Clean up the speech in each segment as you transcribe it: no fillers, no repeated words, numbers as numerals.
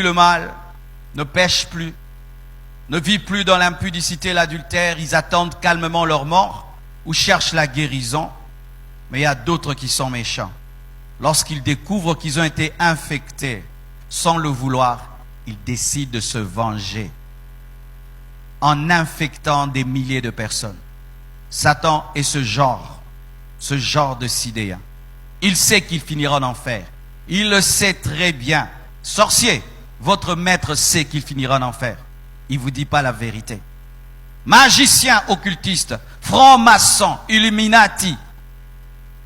le mal, ne pêchent plus, ne vivent plus dans l'impudicité et l'adultère, ils attendent calmement leur mort ou cherchent la guérison. Mais il y a d'autres qui sont méchants. Lorsqu'ils découvrent qu'ils ont été infectés sans le vouloir, ils décident de se venger en infectant des milliers de personnes. Satan est ce genre de sidéen. Il sait qu'il finira en enfer. Il le sait très bien. Sorcier, votre maître sait qu'il finira en enfer. Il ne vous dit pas la vérité. Magicien, occultiste, franc-maçon, illuminati.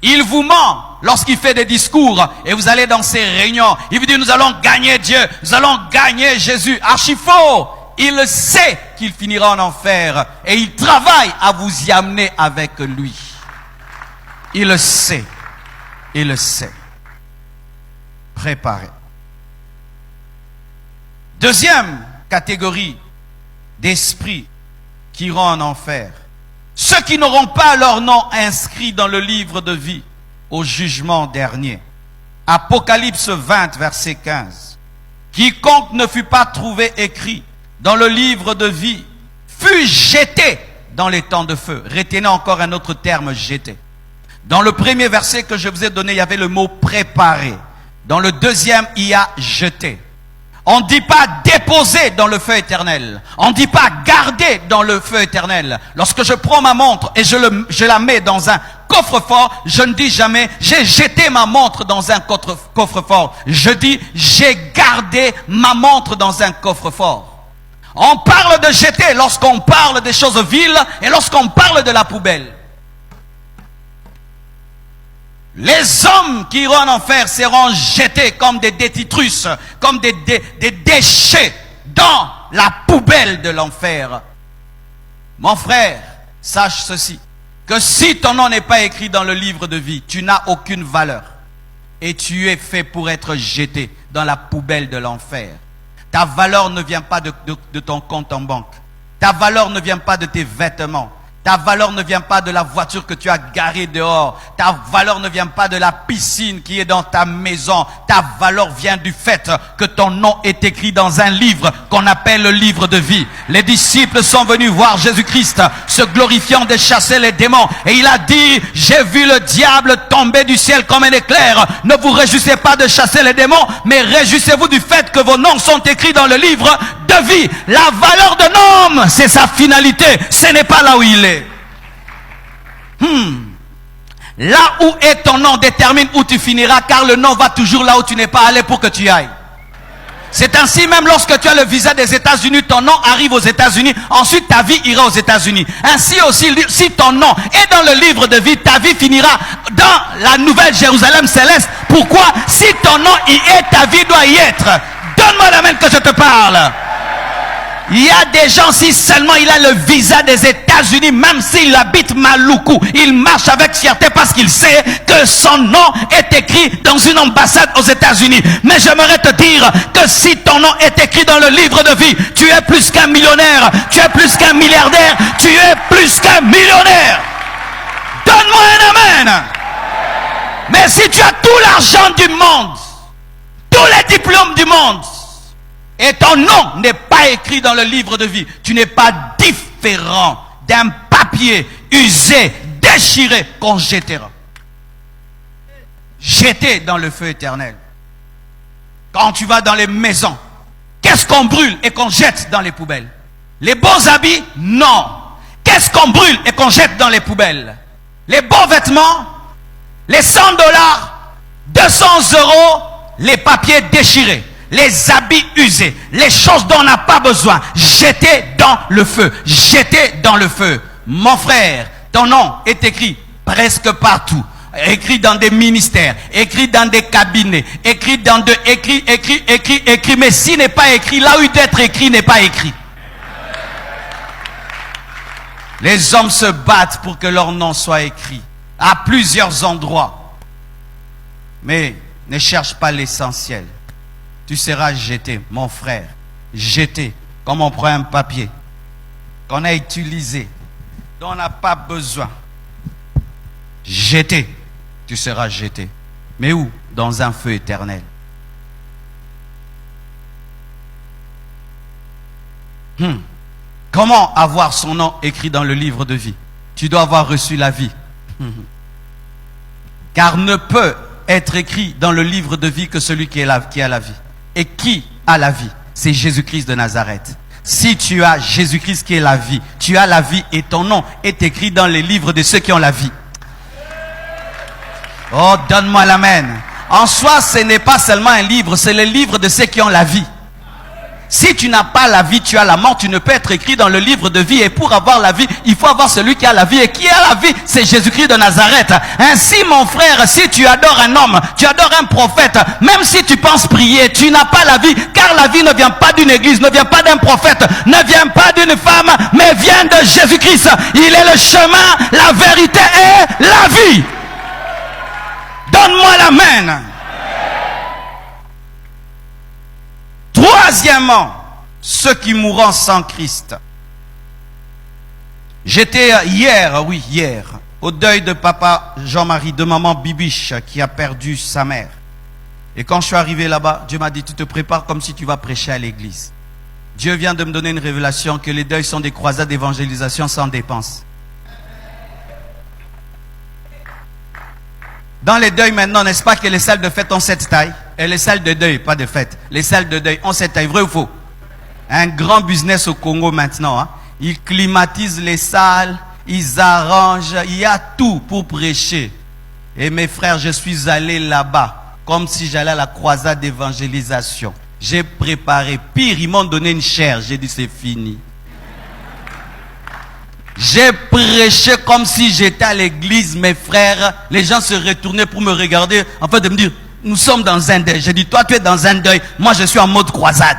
Il vous ment lorsqu'il fait des discours et vous allez dans ses réunions. Il vous dit nous allons gagner Dieu, nous allons gagner Jésus. Archi faux. Il sait qu'il finira en enfer et il travaille à vous y amener avec lui. Il le sait. Il le sait. Préparez. Deuxième catégorie d'esprits qui iront en enfer. Ceux qui n'auront pas leur nom inscrit dans le livre de vie au jugement dernier. Apocalypse 20, verset 15. Quiconque ne fut pas trouvé écrit dans le livre de vie fut jeté dans les temps de feu. Retenez encore un autre terme, jeté. Dans le premier verset que je vous ai donné, il y avait le mot préparé. Dans le deuxième, il y a jeté. On ne dit pas déposer dans le feu éternel. On ne dit pas garder dans le feu éternel. Lorsque je prends ma montre et je la mets dans un coffre-fort, je ne dis jamais j'ai jeté ma montre dans un coffre-fort. Je dis j'ai gardé ma montre dans un coffre-fort. On parle de jeter lorsqu'on parle des choses viles et lorsqu'on parle de la poubelle. Les hommes qui iront en enfer seront jetés comme des détritus, comme des déchets dans la poubelle de l'enfer. Mon frère, sache ceci, que si ton nom n'est pas écrit dans le livre de vie, tu n'as aucune valeur. Et tu es fait pour être jeté dans la poubelle de l'enfer. Ta valeur ne vient pas de ton compte en banque. Ta valeur ne vient pas de tes vêtements. Ta valeur ne vient pas de la voiture que tu as garée dehors. Ta valeur ne vient pas de la piscine qui est dans ta maison. Ta valeur vient du fait que ton nom est écrit dans un livre qu'on appelle le livre de vie. Les disciples sont venus voir Jésus-Christ se glorifiant de chasser les démons. Et il a dit, j'ai vu le diable tomber du ciel comme un éclair. Ne vous réjouissez pas de chasser les démons, mais réjouissez-vous du fait que vos noms sont écrits dans le livre de vie. La valeur d'un homme, c'est sa finalité. Ce n'est pas là où il est. Là où est ton nom détermine où tu finiras, car le nom va toujours là où tu n'es pas allé pour que tu ailles. C'est ainsi même lorsque tu as le visa des États-Unis, ton nom arrive aux États-Unis, ensuite ta vie ira aux États-Unis. Ainsi aussi, si ton nom est dans le livre de vie, ta vie finira dans la nouvelle Jérusalem céleste. Pourquoi? Si ton nom y est, ta vie doit y être. Donne-moi la main que je te parle. Il y a des gens, si seulement il a le visa des États-Unis, même s'il habite Maluku, il marche avec fierté parce qu'il sait que son nom est écrit dans une ambassade aux États-Unis. Mais j'aimerais te dire que si ton nom est écrit dans le livre de vie, tu es plus qu'un millionnaire, tu es plus qu'un milliardaire, tu es plus qu'un millionnaire. Donne-moi un amen. Mais si tu as tout l'argent du monde, tous les diplômes du monde, et ton nom n'est pas écrit dans le livre de vie, tu n'es pas différent d'un papier usé, déchiré, qu'on jettera. Jeté dans le feu éternel. Quand tu vas dans les maisons, qu'est-ce qu'on brûle et qu'on jette dans les poubelles? Les beaux habits? Non. Qu'est-ce qu'on brûle et qu'on jette dans les poubelles? Les beaux vêtements? Les $100, 200 €, les papiers déchirés. Les habits usés, les choses dont on n'a pas besoin, jetées dans le feu, jetées dans le feu. Mon frère, ton nom est écrit presque partout, écrit dans des ministères, écrit dans des cabinets, écrit dans de, écrit, mais s'il n'est pas écrit, là où il doit être écrit n'est pas écrit. Les hommes se battent pour que leur nom soit écrit à plusieurs endroits, mais ne cherche pas l'essentiel. Tu seras jeté, mon frère, jeté, comme on prend un papier qu'on a utilisé, dont on n'a pas besoin. Jeté, tu seras jeté. Mais où? Dans un feu éternel. Comment avoir son nom écrit dans le livre de vie? Tu dois avoir reçu la vie. Car ne peut être écrit dans le livre de vie que celui qui a la vie. Et qui a la vie? C'est Jésus-Christ de Nazareth. Si tu as Jésus-Christ qui est la vie, tu as la vie et ton nom est écrit dans les livres de ceux qui ont la vie. Oh, donne-moi l'amen. En soi, ce n'est pas seulement un livre, c'est le livre de ceux qui ont la vie. Si tu n'as pas la vie, tu as la mort, tu ne peux être écrit dans le livre de vie. Et pour avoir la vie, il faut avoir celui qui a la vie. Et qui a la vie? C'est Jésus-Christ de Nazareth. Ainsi, mon frère, si tu adores un homme, tu adores un prophète, même si tu penses prier, tu n'as pas la vie. Car la vie ne vient pas d'une église, ne vient pas d'un prophète, ne vient pas d'une femme, mais vient de Jésus-Christ. Il est le chemin, la vérité et la vie. Donne-moi l'amen. Troisièmement, ceux qui mourront sans Christ. J'étais hier, au deuil de papa Jean-Marie, de maman Bibiche qui a perdu sa mère. Et quand je suis arrivé là-bas, Dieu m'a dit, tu te prépares comme si tu vas prêcher à l'église. Dieu vient de me donner une révélation que les deuils sont des croisades d'évangélisation sans dépense. Dans les deuils maintenant, n'est-ce pas que les salles de fête ont cette taille? Et les salles de deuil, pas de fête, les salles de deuil ont cette taille, vrai ou faux? Un grand business au Congo maintenant. Hein? Ils climatisent les salles, ils arrangent, il y a tout pour prêcher. Et mes frères, je suis allé là-bas, comme si j'allais à la croisade d'évangélisation. J'ai préparé, pire, ils m'ont donné une chaire, j'ai dit c'est fini. J'ai prêché comme si j'étais à l'église, mes frères. Les gens se retournaient pour me regarder, en fait de me dire, nous sommes dans un deuil. J'ai dit, toi tu es dans un deuil, moi je suis en mode croisade.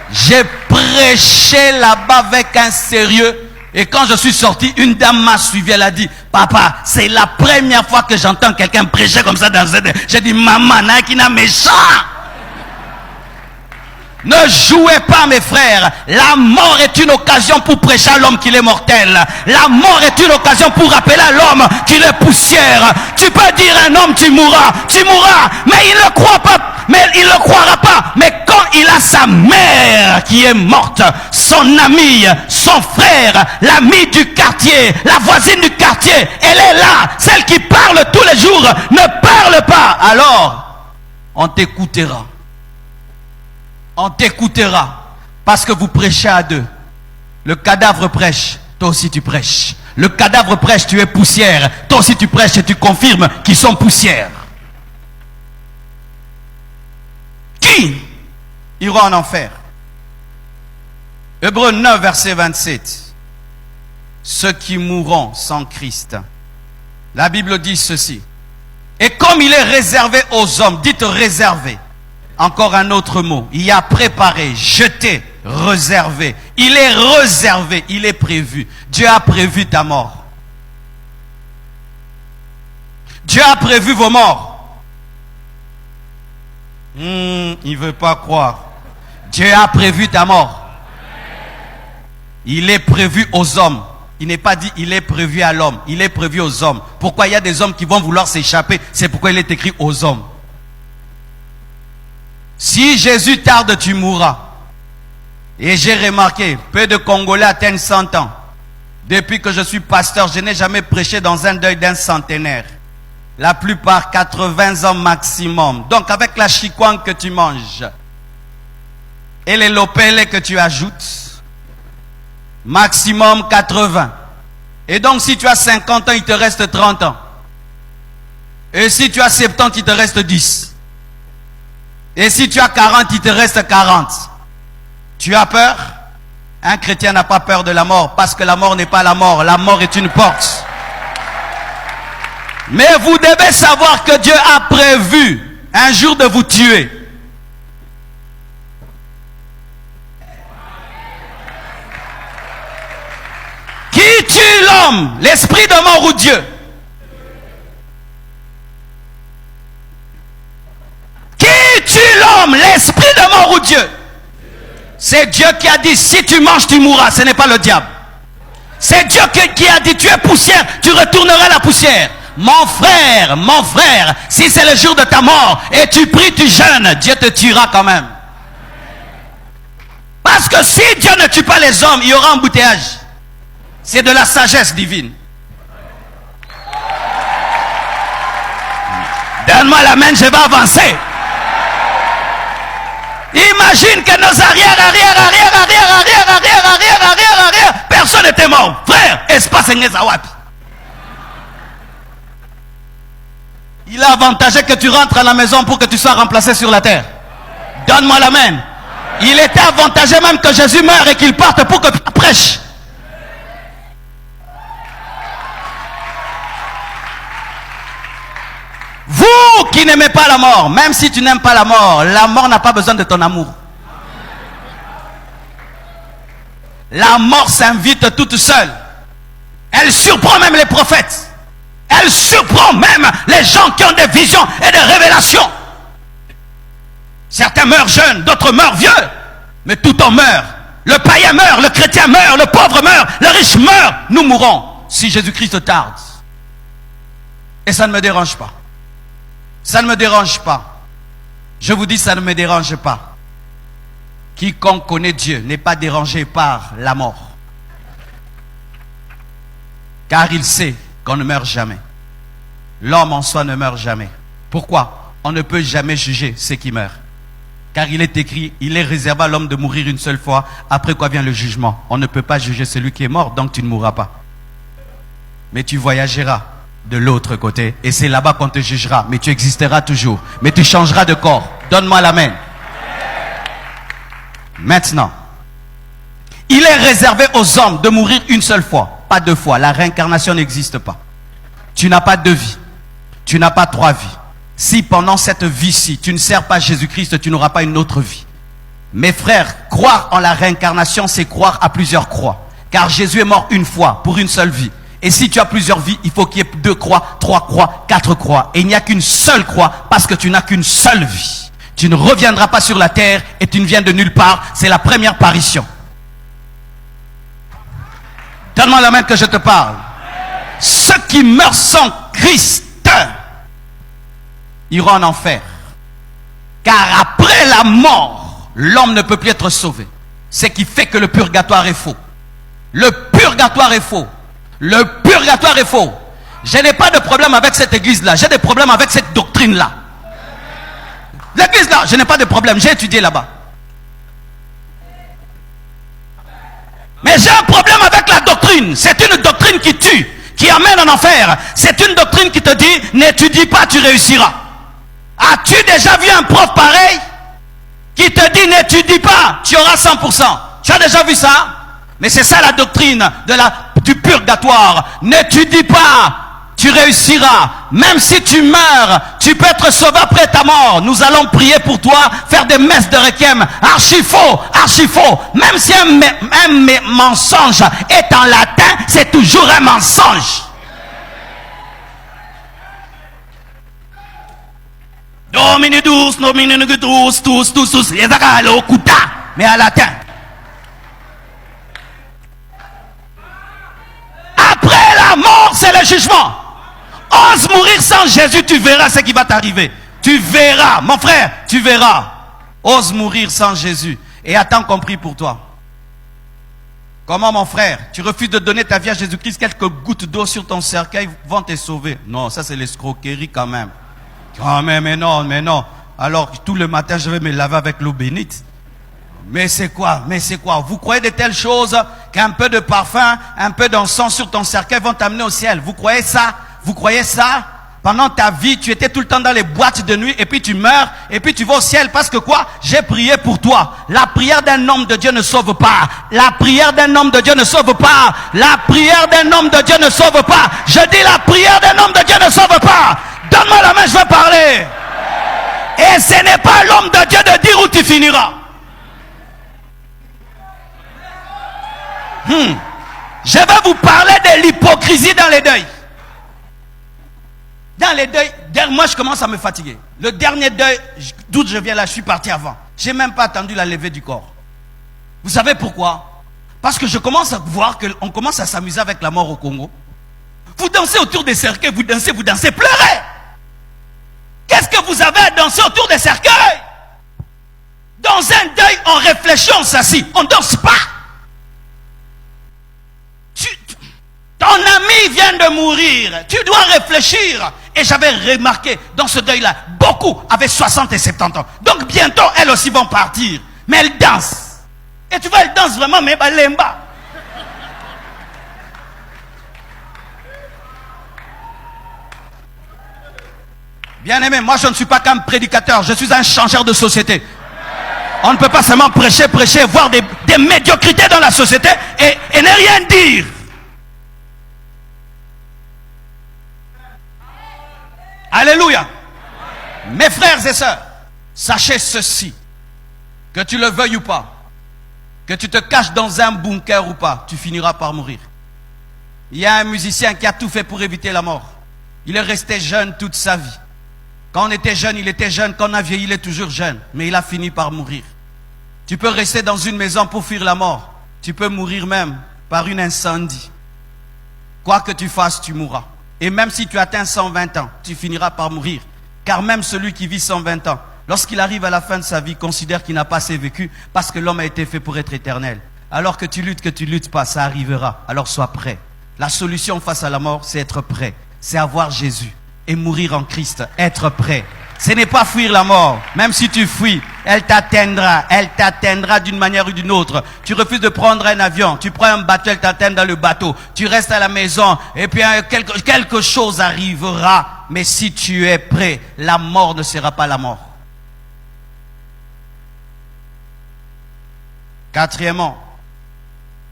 J'ai prêché là-bas avec un sérieux. Et quand je suis sorti, une dame m'a suivi, elle a dit, papa, c'est la première fois que j'entends quelqu'un prêcher comme ça dans un deuil. J'ai dit, maman, n'a qui n'a méchant. Ne jouez pas, mes frères. La mort est une occasion pour prêcher à l'homme qu'il est mortel. La mort est une occasion pour rappeler à l'homme qu'il est poussière. Tu peux dire à un homme, tu mourras, mais il ne croit pas, mais il ne croira pas. Mais quand il a sa mère qui est morte, son ami, son frère, l'ami du quartier, la voisine du quartier, elle est là, celle qui parle tous les jours, ne parle pas. Alors, on t'écoutera. On t'écoutera parce que vous prêchez à deux. Le cadavre prêche, toi aussi tu prêches. Le cadavre prêche, tu es poussière. Toi aussi tu prêches et tu confirmes qu'ils sont poussière. Qui ira en enfer? Hébreux 9, verset 27. Ceux qui mourront sans Christ. La Bible dit ceci. Et comme il est réservé aux hommes, dites réservé. Encore un autre mot. Il y a préparé, jeté, réservé. Il est réservé, il est prévu. Dieu a prévu ta mort. Dieu a prévu vos morts. Il ne veut pas croire. Dieu a prévu ta mort. Il est prévu aux hommes. Il n'est pas dit il est prévu à l'homme. Il est prévu aux hommes. Pourquoi il y a des hommes qui vont vouloir s'échapper? C'est pourquoi il est écrit aux hommes. Si Jésus tarde, tu mourras. Et j'ai remarqué, peu de Congolais atteignent 100 ans. Depuis que je suis pasteur, je n'ai jamais prêché dans un deuil d'un centenaire. La plupart, 80 ans maximum. Donc avec la chikwang que tu manges et les lopele que tu ajoutes, maximum 80. Et donc si tu as 50 ans, il te reste 30 ans. Et si tu as 70, il te reste 10. Et si tu as 40, il te reste 40. Tu as peur? Un chrétien n'a pas peur de la mort, parce que la mort n'est pas la mort. La mort est une porte. Mais vous devez savoir que Dieu a prévu un jour de vous tuer. Qui tue l'homme? L'esprit de mort ou Dieu? Tue l'homme, l'esprit de mort ou Dieu? C'est Dieu qui a dit si tu manges tu mourras, ce n'est pas le diable. C'est Dieu qui a dit tu es poussière, tu retourneras à la poussière. Mon frère, si c'est le jour de ta mort et tu pries, tu jeûnes, Dieu te tuera quand même. que si Dieu ne tue pas les hommes, il y aura embouteillage. C'est de la sagesse divine. Donne-moi la main, je vais avancer. Imagine que nos arrière, personne n'était mort. Frère, espace Ngezawat. Il a avantagé que tu rentres à la maison pour que tu sois remplacé sur la terre. Donne-moi la main. Il était avantagé même que Jésus meure et qu'il parte pour que tu prêches. Vous qui n'aimez pas la mort, même si tu n'aimes pas la mort n'a pas besoin de ton amour. La mort s'invite toute seule. Elle surprend même les prophètes. Elle surprend même les gens qui ont des visions et des révélations. Certains meurent jeunes, d'autres meurent vieux. Mais tout en meurt. Le païen meurt, le chrétien meurt, le pauvre meurt, le riche meurt. Nous mourrons si Jésus-Christ tarde. Et ça ne me dérange pas. Ça ne me dérange pas. Je vous dis, ça ne me dérange pas. Quiconque connaît Dieu n'est pas dérangé par la mort. Car il sait qu'on ne meurt jamais. L'homme en soi ne meurt jamais. Pourquoi? On ne peut jamais juger ceux qui meurent. Car il est écrit, il est réservé à l'homme de mourir une seule fois, après quoi vient le jugement. On ne peut pas juger celui qui est mort, donc tu ne mourras pas. Mais tu voyageras de l'autre côté, et c'est là-bas qu'on te jugera, mais tu existeras toujours, mais tu changeras de corps. Donne-moi la main. Maintenant, il est réservé aux hommes de mourir une seule fois, pas deux fois. La réincarnation n'existe pas. Tu n'as pas deux vies, tu n'as pas trois vies. Si pendant cette vie-ci, tu ne sers pas Jésus-Christ, tu n'auras pas une autre vie. Mes frères, croire en la réincarnation, c'est croire à plusieurs croix. Car Jésus est mort une fois, pour une seule vie. Et si tu as plusieurs vies, il faut qu'il y ait 2 croix, 3 croix, 4 croix. Et il n'y a qu'une seule croix, parce que tu n'as qu'une seule vie. Tu ne reviendras pas sur la terre, et tu ne viens de nulle part. C'est la première parution. Donne-moi la main que je te parle. Ceux qui meurent sans Christ iront en enfer. Car après la mort, l'homme ne peut plus être sauvé. Ce qui fait que le purgatoire est faux. Le purgatoire est faux. Le purgatoire est faux. Je n'ai pas de problème avec cette église-là. J'ai des problèmes avec cette doctrine-là. L'église-là, je n'ai pas de problème. J'ai étudié là-bas. Mais j'ai un problème avec la doctrine. C'est une doctrine qui tue, qui amène en enfer. C'est une doctrine qui te dit, n'étudie pas, tu réussiras. As-tu déjà vu un prof pareil qui te dit, n'étudie pas, tu auras 100%? Tu as déjà vu ça? Mais c'est ça la doctrine du purgatoire. N'étudie pas, tu réussiras. Même si tu meurs, tu peux être sauvé après ta mort. Nous allons prier pour toi, faire des messes de requiem. Archi faux, archi faux. Même si un mensonge est en latin, c'est toujours un mensonge. Domini douce, nomini douce, tous, les agalo, kuta. Mais en latin. Après la mort, c'est le jugement. Ose mourir sans Jésus, tu verras ce qui va t'arriver. Tu verras, mon frère, tu verras. Ose mourir sans Jésus. Et attends qu'on prie pour toi. Comment, mon frère? Tu refuses de donner ta vie à Jésus-Christ, quelques gouttes d'eau sur ton cercueil vont te sauver. Non, ça c'est l'escroquerie quand même. Oh, mais non. Alors, tout le matin, je vais me laver avec l'eau bénite. Mais c'est quoi? Vous croyez de telles choses qu'un peu de parfum, un peu d'encens sur ton cercueil vont t'amener au ciel? Vous croyez ça? Vous croyez ça? Pendant ta vie, tu étais tout le temps dans les boîtes de nuit et puis tu meurs et puis tu vas au ciel parce que quoi? J'ai prié pour toi. La prière d'un homme de Dieu ne sauve pas. La prière d'un homme de Dieu ne sauve pas. La prière d'un homme de Dieu ne sauve pas. Je dis la prière d'un homme de Dieu ne sauve pas. Donne-moi la main, je vais parler. Et ce n'est pas l'homme de Dieu de dire où tu finiras. Je vais vous parler de l'hypocrisie dans les deuils. Dans les deuils, moi je commence à me fatiguer. Le dernier deuil, d'où je viens là, je suis parti avant. Je n'ai même pas attendu la levée du corps. Vous savez pourquoi? Parce que je commence à voir qu'on commence à s'amuser avec la mort au Congo. Vous dansez autour des cercueils, vous dansez, pleurez. Qu'est-ce que vous avez à danser autour des cercueils? Dans Dans un deuil, on réfléchit, on s'assit. On ne danse pas. Ton ami vient de mourir. Tu dois réfléchir. Et j'avais remarqué dans ce deuil-là, beaucoup avaient 60 et 70 ans. Donc bientôt, elles aussi vont partir. Mais elles dansent. Et tu vois, elles dansent vraiment, mais lemba. Bien-aimé, moi je ne suis pas qu'un prédicateur, je suis un changeur de société. On ne peut pas seulement prêcher, voir des médiocrités dans la société et ne rien dire. Alléluia. Mes frères et sœurs, sachez ceci, que tu le veuilles ou pas, que tu te caches dans un bunker ou pas, tu finiras par mourir. Il y a un musicien qui a tout fait pour éviter la mort. Il est resté jeune toute sa vie. Quand on était jeune, il était jeune. Quand on a vieilli, il est toujours jeune. Mais il a fini par mourir. Tu peux rester dans une maison pour fuir la mort. Tu peux mourir même par un incendie. Quoi que tu fasses, tu mourras. Et même si tu atteins 120 ans, tu finiras par mourir. Car même celui qui vit 120 ans, lorsqu'il arrive à la fin de sa vie, considère qu'il n'a pas assez vécu parce que l'homme a été fait pour être éternel. Alors que tu luttes pas, ça arrivera. Alors sois prêt. La solution face à la mort, c'est être prêt. C'est avoir Jésus. Et mourir en Christ, être prêt. Ce n'est pas fuir la mort. Même si tu fuis, elle t'atteindra d'une manière ou d'une autre. Tu refuses de prendre un avion, tu prends un bateau, elle t'atteint dans le bateau. Tu restes à la maison et puis quelque chose arrivera. Mais si tu es prêt, la mort ne sera pas la mort. Quatrièmement,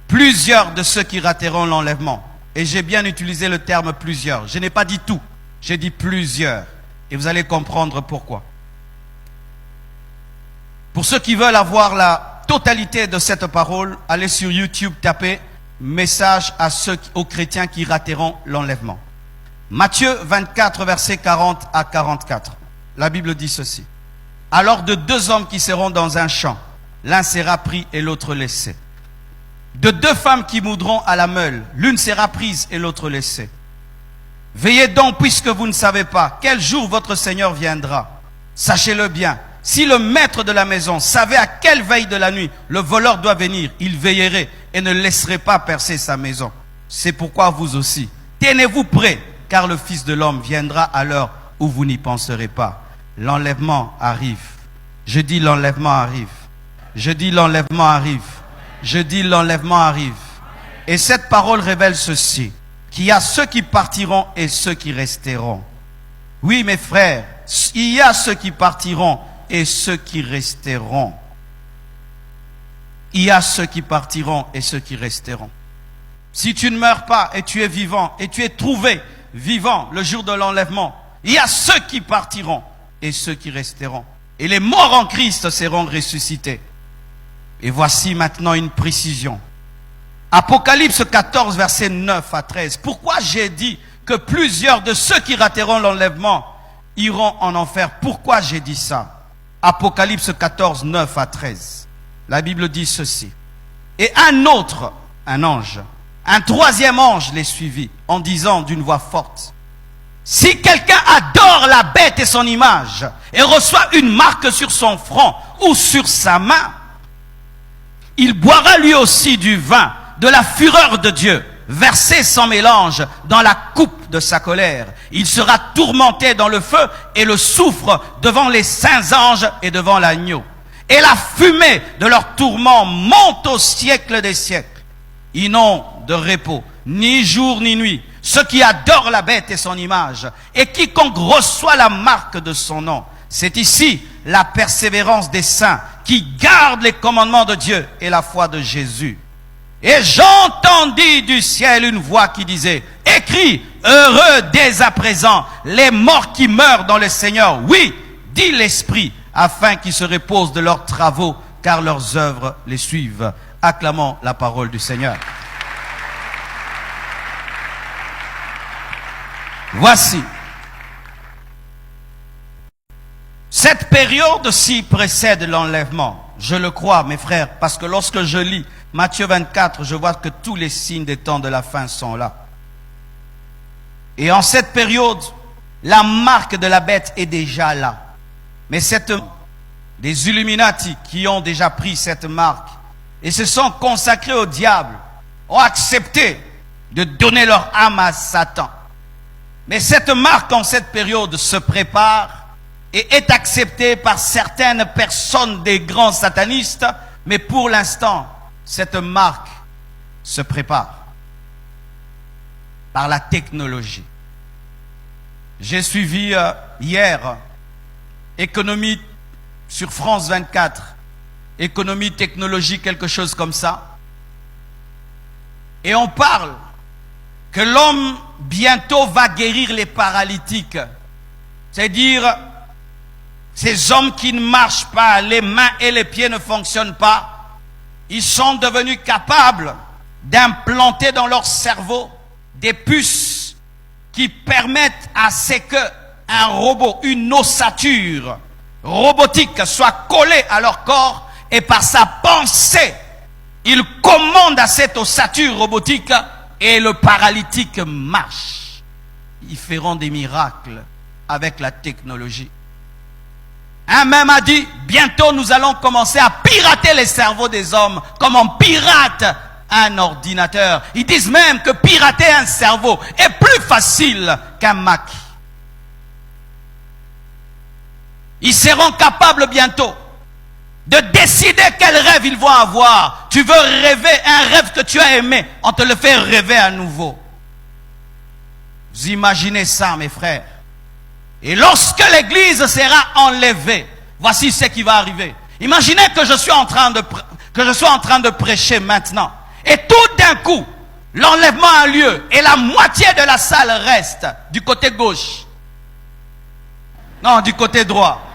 plusieurs de ceux qui rateront l'enlèvement. Et j'ai bien utilisé le terme plusieurs. Je n'ai pas dit tout. J'ai dit plusieurs. Et vous allez comprendre pourquoi. Pour ceux qui veulent avoir la totalité de cette parole, allez sur YouTube, tapez « Message aux chrétiens qui rateront l'enlèvement ». Matthieu 24, versets 40 à 44. La Bible dit ceci. « Alors de deux hommes qui seront dans un champ, l'un sera pris et l'autre laissé. De deux femmes qui moudront à la meule, l'une sera prise et l'autre laissée. Veillez donc, puisque vous ne savez pas quel jour votre Seigneur viendra. Sachez-le bien, si le maître de la maison savait à quelle veille de la nuit le voleur doit venir, il veillerait et ne laisserait pas percer sa maison. C'est pourquoi vous aussi, tenez-vous prêts, car le Fils de l'homme viendra à l'heure où vous n'y penserez pas. L'enlèvement arrive. Je dis l'enlèvement arrive. Je dis l'enlèvement arrive. Je dis l'enlèvement arrive. Et cette parole révèle ceci. Qu'il y a ceux qui partiront et ceux qui resteront. Oui, mes frères, il y a ceux qui partiront et ceux qui resteront. Il y a ceux qui partiront et ceux qui resteront. Si tu ne meurs pas et tu es vivant et tu es trouvé vivant le jour de l'enlèvement, il y a ceux qui partiront et ceux qui resteront. Et les morts en Christ seront ressuscités. Et voici maintenant une précision. Apocalypse 14, versets 9 à 13. Pourquoi j'ai dit que plusieurs de ceux qui rateront l'enlèvement iront en enfer? Pourquoi j'ai dit ça? Apocalypse 14, 9 à 13. La Bible dit ceci. Et un autre, un ange, un troisième ange les suivit en disant d'une voix forte. Si quelqu'un adore la bête et son image et reçoit une marque sur son front ou sur sa main, il boira lui aussi du vin de la fureur de Dieu, versé sans mélange dans la coupe de sa colère. Il sera tourmenté dans le feu et le soufre devant les saints anges et devant l'agneau. Et la fumée de leur tourment monte au siècle des siècles. Ils n'ont de repos, ni jour ni nuit, ceux qui adorent la bête et son image, et quiconque reçoit la marque de son nom. C'est ici la persévérance des saints qui gardent les commandements de Dieu et la foi de Jésus. Et j'entendis du ciel une voix qui disait, écris, heureux dès à présent les morts qui meurent dans le Seigneur. Oui, dit l'Esprit, afin qu'ils se reposent de leurs travaux, car leurs œuvres les suivent. Acclamons la parole du Seigneur. Voici. Cette période-ci précède l'enlèvement. Je le crois, mes frères, parce que lorsque je lis Matthieu 24, je vois que tous les signes des temps de la fin sont là. Et en cette période, la marque de la bête est déjà là. Mais des Illuminati qui ont déjà pris cette marque et se sont consacrés au diable, ont accepté de donner leur âme à Satan. Mais cette marque en cette période se prépare et est acceptée par certaines personnes des grands satanistes, mais pour l'instant, cette marque se prépare par la technologie. J'ai suivi hier Économie sur France 24, Économie, technologie, quelque chose comme ça. Et on parle que l'homme bientôt va guérir les paralytiques. C'est-à-dire, ces hommes qui ne marchent pas, les mains et les pieds ne fonctionnent pas, ils sont devenus capables d'implanter dans leur cerveau des puces qui permettent à ce qu'un robot, une ossature robotique soit collée à leur corps et par sa pensée, ils commandent à cette ossature robotique et le paralytique marche. Ils feront des miracles avec la technologie. Un même a dit, bientôt nous allons commencer à pirater les cerveaux des hommes comme on pirate un ordinateur. Ils disent même que pirater un cerveau est plus facile qu'un Mac. Ils seront capables bientôt de décider quel rêve ils vont avoir. Tu veux rêver un rêve que tu as aimé, on te le fait rêver à nouveau. Vous imaginez ça, mes frères? Et lorsque l'église sera enlevée, voici ce qui va arriver. Imaginez que je sois en train de prêcher maintenant. Et tout d'un coup, l'enlèvement a lieu et la moitié de la salle reste du côté gauche. Non, du côté droit.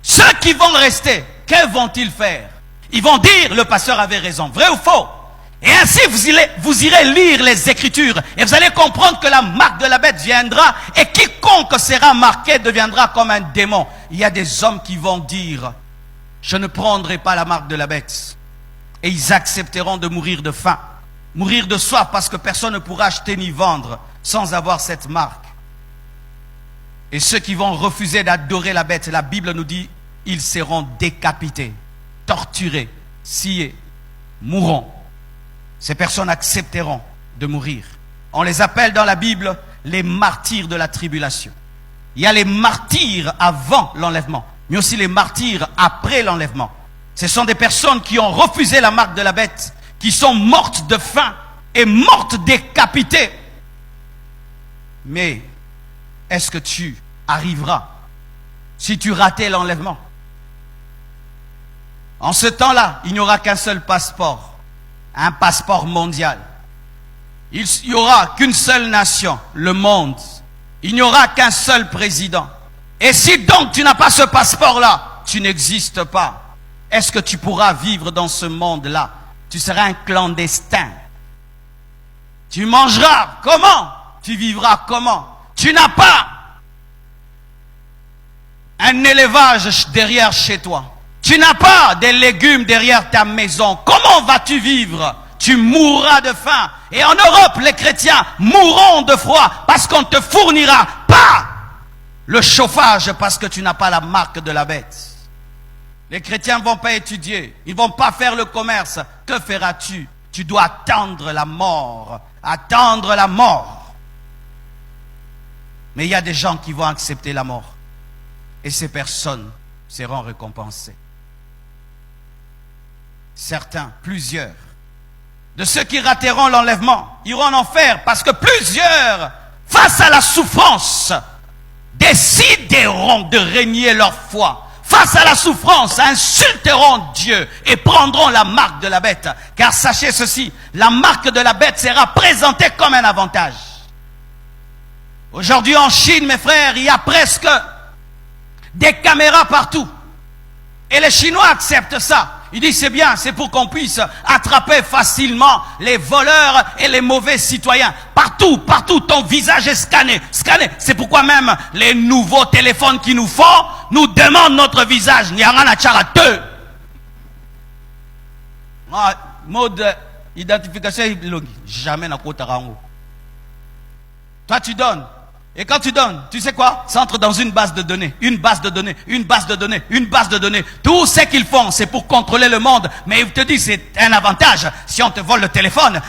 Ceux qui vont rester, que vont-ils faire? Ils vont dire, le pasteur avait raison. Vrai ou faux? Et ainsi, vous irez lire les Écritures et vous allez comprendre que la marque de la bête viendra et quiconque sera marqué deviendra comme un démon. Il y a des hommes qui vont dire, je ne prendrai pas la marque de la bête. Et ils accepteront de mourir de faim, mourir de soif parce que personne ne pourra acheter ni vendre sans avoir cette marque. Et ceux qui vont refuser d'adorer la bête, la Bible nous dit, ils seront décapités, torturés, sciés, mourront. Ces personnes accepteront de mourir. On les appelle dans la Bible les martyrs de la tribulation. Il y a les martyrs avant l'enlèvement, mais aussi les martyrs après l'enlèvement. Ce sont des personnes qui ont refusé la marque de la bête, qui sont mortes de faim et mortes décapitées. Mais est-ce que tu arriveras si tu ratais l'enlèvement? En ce temps-là, il n'y aura qu'un seul passeport, un passeport mondial. Il n'y aura qu'une seule nation, le monde. Il n'y aura qu'un seul président. Et si donc tu n'as pas ce passeport-là, tu n'existes pas. Est-ce que tu pourras vivre dans ce monde-là? Tu seras un clandestin. Tu mangeras comment? Tu vivras comment? Tu n'as pas un élevage derrière chez toi. Tu n'as pas des légumes derrière ta maison. Comment vas-tu vivre? Tu mourras de faim. Et en Europe, les chrétiens mourront de froid parce qu'on ne te fournira pas le chauffage parce que tu n'as pas la marque de la bête. Les chrétiens ne vont pas étudier. Ils ne vont pas faire le commerce. Que feras-tu? Tu dois attendre la mort. Attendre la mort. Mais il y a des gens qui vont accepter la mort. Et ces personnes seront récompensées. Certains, plusieurs, de ceux qui rateront l'enlèvement, iront en enfer parce que plusieurs, face à la souffrance, décideront de régner leur foi. Face à la souffrance, insulteront Dieu et prendront la marque de la bête. Car sachez ceci, la marque de la bête sera présentée comme un avantage. Aujourd'hui en Chine, mes frères, il y a presque des caméras partout. Et les Chinois acceptent ça. Ils disent c'est bien, c'est pour qu'on puisse attraper facilement les voleurs et les mauvais citoyens. Partout, partout, ton visage est scanné. Scanné. C'est pourquoi même les nouveaux téléphones qui nous font nous demandent notre visage. Mode identification, jamais n'a pas. Toi tu donnes. Et quand tu donnes, tu sais quoi? Ça entre dans une base de données, une base de données, une base de données, une base de données. Tout ce qu'ils font, c'est pour contrôler le monde. Mais ils te disent, c'est un avantage. Si on te vole le téléphone,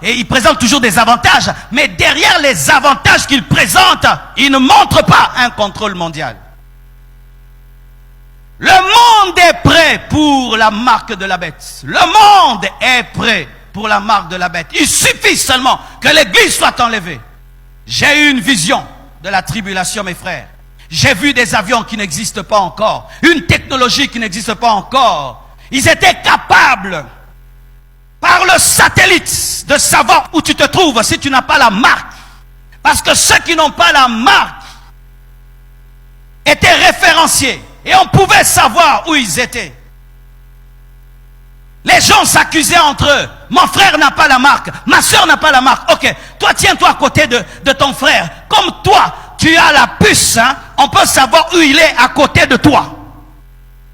et ils présentent toujours des avantages. Mais derrière les avantages qu'ils présentent, ils ne montrent pas un contrôle mondial. Le monde est prêt pour la marque de la bête. Le monde est prêt pour la marque de la bête. Il suffit seulement que l'église soit enlevée. J'ai eu une vision de la tribulation, mes frères. J'ai vu des avions qui n'existent pas encore. Une technologie qui n'existe pas encore. Ils étaient capables, par le satellite, de savoir où tu te trouves si tu n'as pas la marque. Parce que ceux qui n'ont pas la marque étaient référenciés. Et on pouvait savoir où ils étaient. Les gens s'accusaient entre eux. Mon frère n'a pas la marque. Ma soeur n'a pas la marque. Ok, toi tiens-toi à côté de ton frère. Comme toi, tu as la puce, hein, on peut savoir où il est à côté de toi.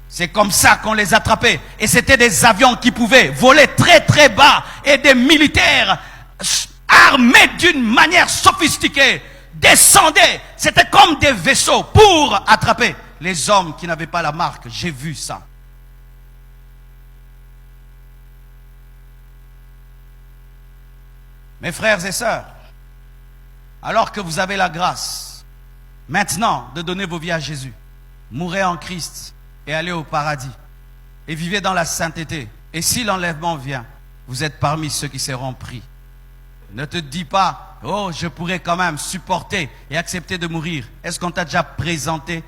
C'est comme ça qu'on les attrapait. Et c'était des avions qui pouvaient voler très très bas. Et des militaires armés d'une manière sophistiquée descendaient. C'était comme des vaisseaux pour attraper les hommes qui n'avaient pas la marque. J'ai vu ça. Mes frères et sœurs, alors que vous avez la grâce, maintenant, de donner vos vies à Jésus, mourrez en Christ et allez au paradis, et vivez dans la sainteté. Et si l'enlèvement vient, vous êtes parmi ceux qui seront pris. Ne te dis pas, oh, je pourrais quand même supporter et accepter de mourir. Est-ce qu'on t'a déjà présenté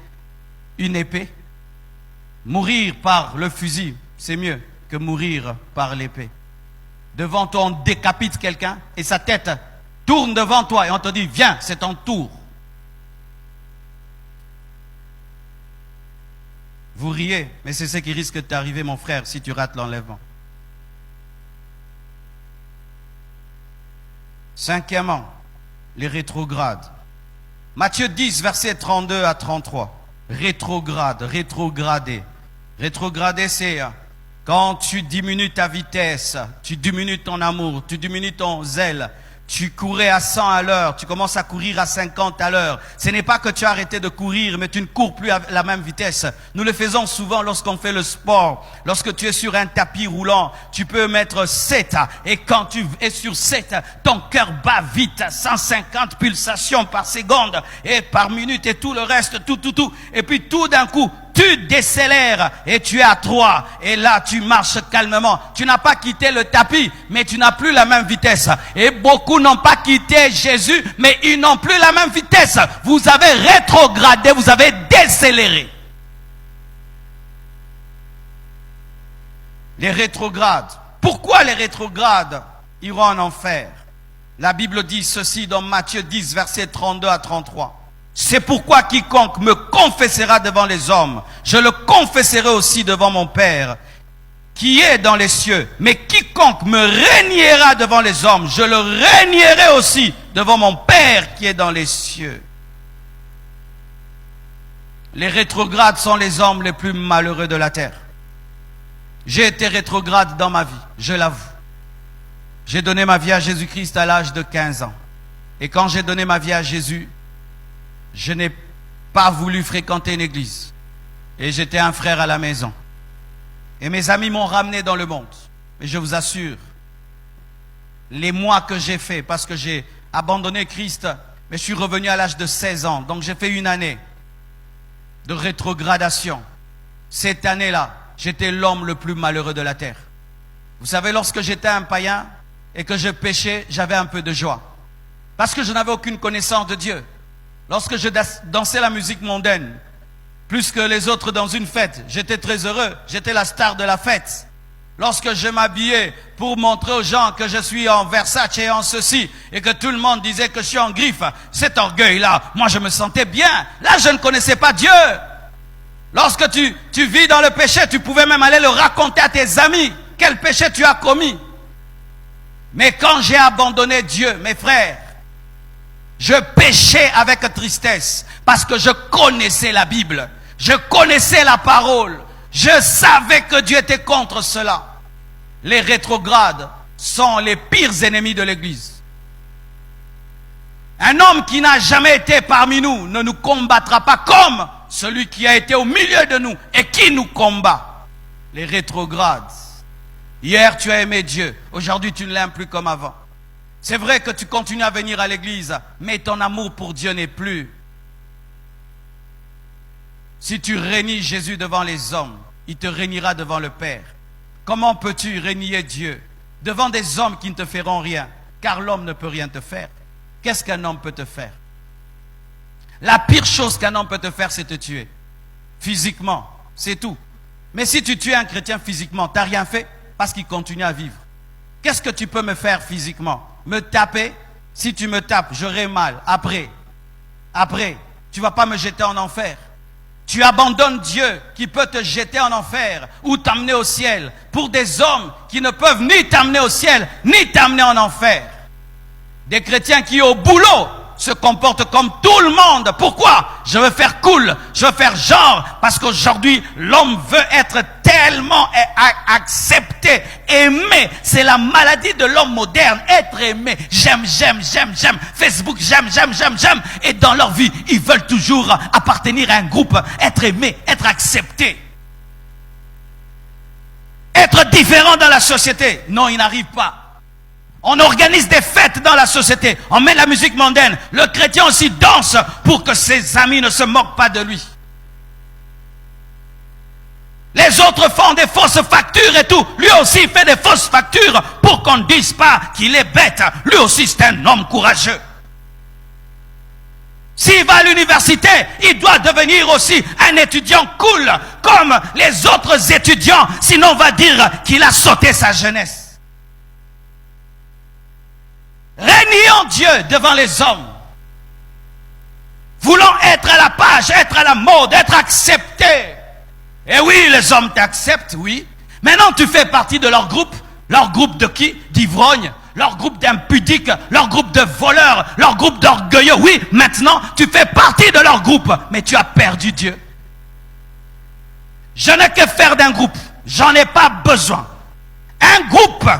une épée? Mourir par le fusil, c'est mieux que mourir par l'épée. Devant toi, on décapite quelqu'un et sa tête tourne devant toi et on te dit, viens, c'est ton tour. Vous riez, mais c'est ce qui risque de t'arriver, mon frère, si tu rates l'enlèvement. Cinquièmement, les rétrogrades. Matthieu 10, versets 32 à 33. Rétrograde, rétrograder. Rétrograder, c'est quand tu diminues ta vitesse, tu diminues ton amour, tu diminues ton zèle, tu courais à 100 à l'heure, tu commences à courir à 50 à l'heure. Ce n'est pas que tu as arrêté de courir, mais tu ne cours plus à la même vitesse. Nous le faisons souvent lorsqu'on fait le sport. Lorsque tu es sur un tapis roulant, tu peux mettre 7. Et quand tu es sur 7, ton cœur bat vite, 150 pulsations par seconde et par minute et tout le reste, tout. Et puis tout d'un coup, tu décélères et tu es à 3. Et là, tu marches calmement. Tu n'as pas quitté le tapis, mais tu n'as plus la même vitesse. Et beaucoup n'ont pas quitté Jésus, mais ils n'ont plus la même vitesse. Vous avez rétrogradé, vous avez décéléré. Les rétrogrades. Pourquoi les rétrogrades iront en enfer? La Bible dit ceci dans Matthieu 10, versets 32 à 33. C'est pourquoi quiconque me confessera devant les hommes, je le confesserai aussi devant mon Père qui est dans les cieux. Mais quiconque me reniera devant les hommes, je le renierai aussi devant mon Père qui est dans les cieux. Les rétrogrades sont les hommes les plus malheureux de la terre. J'ai été rétrograde dans ma vie, je l'avoue. J'ai donné ma vie à Jésus-Christ à l'âge de 15 ans. Et quand j'ai donné ma vie à Jésus, je n'ai pas voulu fréquenter une église. Et j'étais un frère à la maison. Et mes amis m'ont ramené dans le monde. Mais je vous assure, les mois que j'ai fait, parce que j'ai abandonné Christ, mais je suis revenu à l'âge de 16 ans. Donc j'ai fait une année de rétrogradation. Cette année-là, j'étais l'homme le plus malheureux de la terre. Vous savez, lorsque j'étais un païen et que je péchais, j'avais un peu de joie. Parce que je n'avais aucune connaissance de Dieu. Lorsque je dansais la musique mondaine, plus que les autres dans une fête, j'étais très heureux. J'étais la star de la fête. Lorsque je m'habillais pour montrer aux gens que je suis en Versace et en ceci, et que tout le monde disait que je suis en griffe, cet orgueil-là, moi je me sentais bien. Là, je ne connaissais pas Dieu. Lorsque tu vis dans le péché, tu pouvais même aller le raconter à tes amis. Quel péché tu as commis? Mais quand j'ai abandonné Dieu, mes frères, je péchais avec tristesse parce que je connaissais la Bible. Je connaissais la parole. Je savais que Dieu était contre cela. Les rétrogrades sont les pires ennemis de l'Église. Un homme qui n'a jamais été parmi nous ne nous combattra pas comme celui qui a été au milieu de nous et qui nous combat. Les rétrogrades. Hier, tu as aimé Dieu. Aujourd'hui, tu ne l'aimes plus comme avant. C'est vrai que tu continues à venir à l'église, mais ton amour pour Dieu n'est plus. Si tu renies Jésus devant les hommes, il te régnera devant le Père. Comment peux-tu renier Dieu devant des hommes qui ne te feront rien? Car l'homme ne peut rien te faire. Qu'est-ce qu'un homme peut te faire? La pire chose qu'un homme peut te faire, c'est te tuer. Physiquement, c'est tout. Mais si tu tues un chrétien physiquement, tu n'as rien fait parce qu'il continue à vivre. Qu'est-ce que tu peux me faire physiquement? Me taper? Si tu me tapes, j'aurai mal. Après, tu ne vas pas me jeter en enfer. Tu abandonnes Dieu qui peut te jeter en enfer ou t'amener au ciel pour des hommes qui ne peuvent ni t'amener au ciel ni t'amener en enfer. Des chrétiens qui au boulot se comportent comme tout le monde. Pourquoi? Je veux faire cool, je veux faire genre, parce qu'aujourd'hui l'homme veut être tellement accepté, aimé. C'est la maladie de l'homme moderne, être aimé. J'aime. Facebook, j'aime. Et dans leur vie, ils veulent toujours appartenir à un groupe, être aimé, être accepté. Être différent dans la société. Non, ils n'arrivent pas. On organise des fêtes dans la société. On met la musique mondaine. Le chrétien aussi danse pour que ses amis ne se moquent pas de lui. Les autres font des fausses factures et tout. Lui aussi fait des fausses factures pour qu'on ne dise pas qu'il est bête. Lui aussi c'est un homme courageux. S'il va à l'université, il doit devenir aussi un étudiant cool comme les autres étudiants. Sinon on va dire qu'il a sauté sa jeunesse. Régnons Dieu devant les hommes. Voulant être à la page, être à la mode, être accepté. Et oui, les hommes t'acceptent, oui. Maintenant, tu fais partie de leur groupe. Leur groupe de qui? D'ivrognes. Leur groupe d'impudiques. Leur groupe de voleurs. Leur groupe d'orgueilleux. Oui, maintenant, tu fais partie de leur groupe. Mais tu as perdu Dieu. Je n'ai que faire d'un groupe. J'en ai pas besoin. Un groupe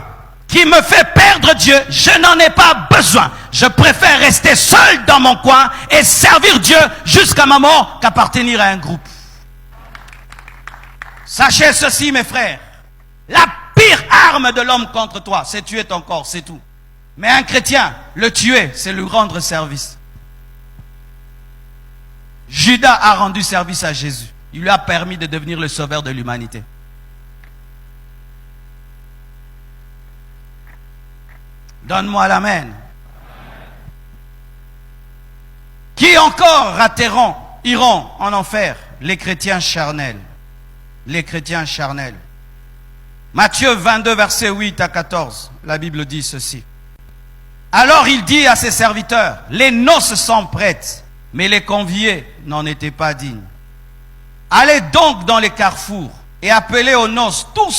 qui me fait perdre Dieu, je n'en ai pas besoin. Je préfère rester seul dans mon coin et servir Dieu jusqu'à ma mort qu'appartenir à un groupe. Sachez ceci, mes frères. La pire arme de l'homme contre toi, c'est tuer ton corps, c'est tout. Mais un chrétien, le tuer, c'est lui rendre service. Judas a rendu service à Jésus. Il lui a permis de devenir le sauveur de l'humanité. Donne-moi l'amen. Qui encore iront en enfer? Les chrétiens charnels. Les chrétiens charnels. Matthieu 22, verset 8 à 14, la Bible dit ceci. Alors il dit à ses serviteurs, les noces sont prêtes, mais les conviés n'en étaient pas dignes. Allez donc dans les carrefours et appelez aux noces tous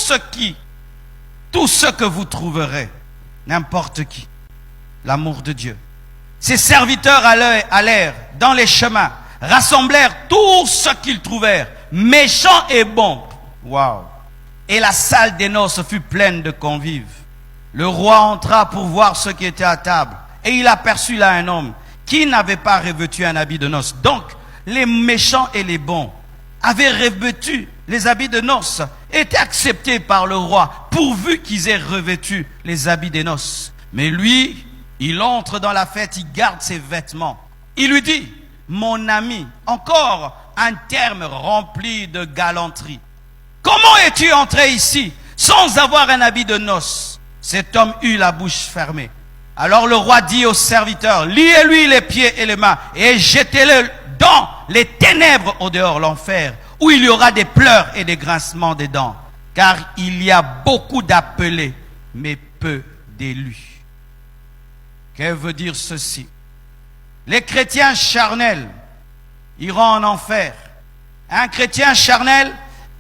ceux que vous trouverez. N'importe qui. L'amour de Dieu. Ses serviteurs allèrent dans les chemins, rassemblèrent tous ceux qu'ils trouvèrent, méchants et bons. Waouh! Et la salle des noces fut pleine de convives. Le roi entra pour voir ceux qui étaient à table, et il aperçut là un homme qui n'avait pas revêtu un habit de noces. Donc, les méchants et les bons avaient revêtu les habits de noces, étaient acceptés par le roi, pourvu qu'ils aient revêtu les habits des noces. Mais lui, il entre dans la fête, il garde ses vêtements. Il lui dit, mon ami, encore un terme rempli de galanterie. Comment es-tu entré ici sans avoir un habit de noces? Cet homme eut la bouche fermée. Alors le roi dit aux serviteurs, liez-lui les pieds et les mains et jetez-le dans les ténèbres au dehors, l'enfer, où il y aura des pleurs et des grincements des dents. Car il y a beaucoup d'appelés, mais peu d'élus. Que veut dire ceci? Les chrétiens charnels iront en enfer. Un chrétien charnel,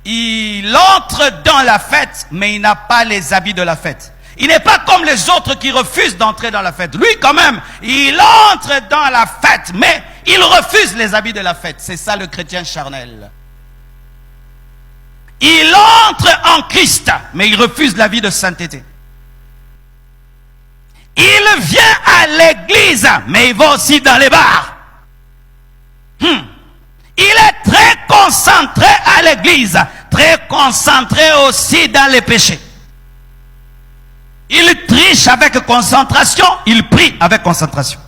il entre dans la fête, mais il n'a pas les habits de la fête. Il n'est pas comme les autres qui refusent d'entrer dans la fête. Lui, quand même, il entre dans la fête, mais il refuse les habits de la fête. C'est ça le chrétien charnel. Il entre en Christ, mais il refuse la vie de sainteté. Il vient à l'église, mais il va aussi dans les bars. Il est très concentré à l'église, très concentré aussi dans les péchés. Il triche avec concentration, il prie avec concentration.